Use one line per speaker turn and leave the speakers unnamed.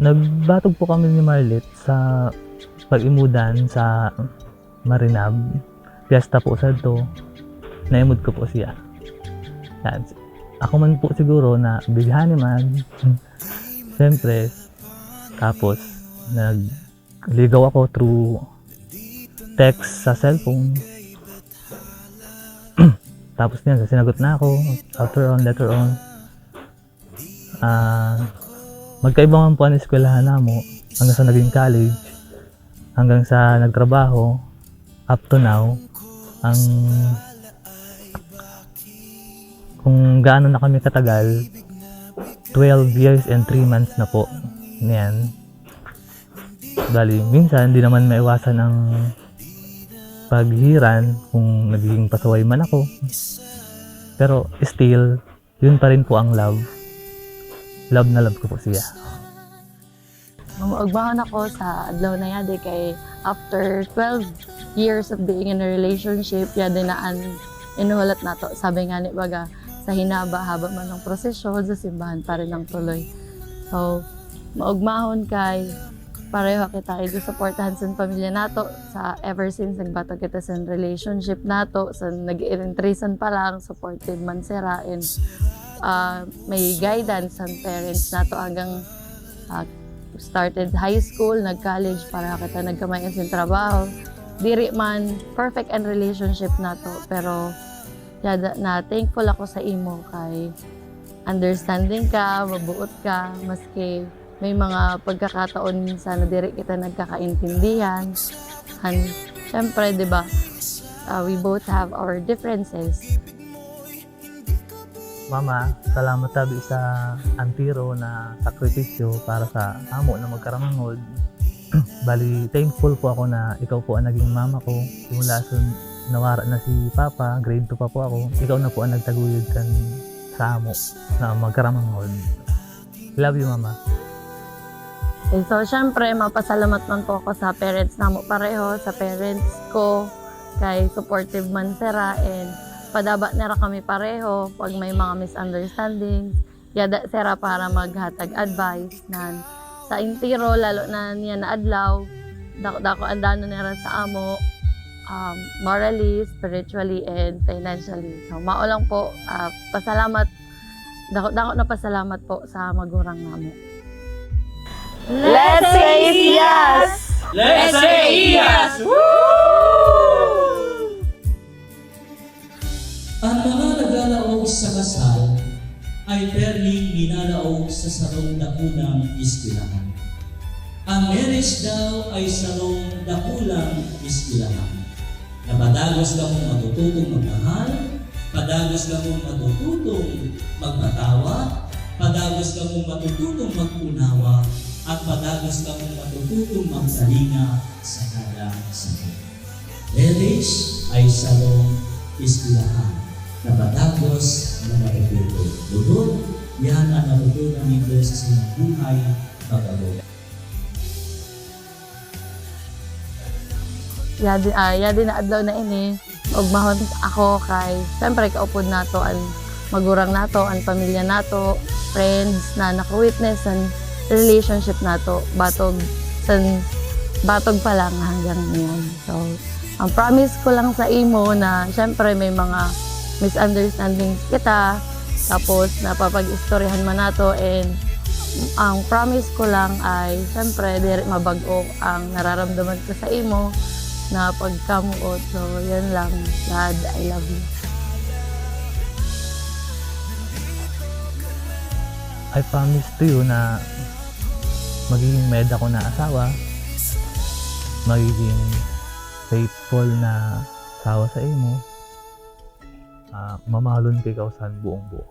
Nagbatog po kami ni Marlet sa pag-imudan sa Marinab. Fiesta po sa to. Naimod ko po siya. Yan. Ako man po siguro na bighani man. Siyempre, tapos nagligaw ako through text sa cellphone. Tapos niyan, sinagot na ako. Later on. Magkaiba man po ang eskwelahan namo hanggang sa naging college, hanggang sa nagtrabaho, up to now, kung gaano na kami katagal, 12 years and 3 months na po. Niyan. Bali, minsan hindi naman maiwasan ang paghiran kung nagiging pasaway man ako. Pero still, yun pa rin po ang love. Love na love ko po siya.
Maugmahon ako sa adlaw na yadi kay after 12 years of being in a relationship, yadi naan inuhulat nato. Sabi nga ni baga, sa hinaba haba man ng prosesyon, sa simbahan pa rin ang tuloy. So, maugmahon kay pareho kita i-supportahan sa pamilya nato sa ever since nagbatag kita sa relationship nato, sa nag-i-intresan pa lang, supportive man sira, and may guidance ang parents nato hanggang started high school, nag-college, para kita nagkamayan sa trabaho. Diri man perfect and relationship nato, pero yada na thankful ako sa imo kay understanding ka, mabuot ka, maski may mga pagkakataon minsan na diri kita nagkakaintindihan. And syempre, di ba, we both have our differences.
Mama, salamat tabi sa antiro na sakripisyo para sa amo na magkaramangod. Bali, thankful po ako na ikaw po ang naging mama ko. Simula sa nawara na si Papa, grade 2 pa po ako. Ikaw na po ang nagtaguyod kan sa amo na magkaramangod. Love you, Mama.
Okay, so syempre, mapasalamat man po ako sa parents na mo pareho, sa parents ko, kay supportive man sira, and padaba nera kami pareho pag may mga misunderstandings. Yada sira para maghatag advice na sa intiro, lalo na niya na adlaw, dako andano nera sa amo, morally, spiritually, and financially. So mao lang po, pasalamat, dako na pasalamat po sa magurang namo.
Let's say yes!
Let's say yes! Woo! Ang mga naglalaog sa kasal ay perling minalaog sa sarong dakulang iskilahan. Ang marriage daw ay sarong dakulang iskilahan. Na padagos lang mong matututong magmahal, padagos lang mong matututong magpatawa, padagos lang mong matututong mag-unawa, at padagos lang mong matututong magsalinga sa kada sakit. Marriage ay sarong iskilahan na padagos na matututo. Lugod, yan ang natutunan ni Diyos sa silang buhay pag-alog.
Yadi na adlaw na ini, ugmahon ako kay, siyempre kaupod nato, ang magurang nato, ang pamilya nato, friends na naka-witness ang relationship nato, batog pa lang hanggang ngayon. So, ang promise ko lang sa imo na siyempre may mga misunderstandings kita, tapos napapag-istoryahan man nato, and ang promise ko lang ay siyempre diri mabag-o ang nararamdaman ko sa imo na pagkamuot. So, yan lang. Dad, I love you.
I promise to you na magiging med ako na asawa, magiging faithful na asawa sa imo, mamahalon kay ikaw sa buong buo.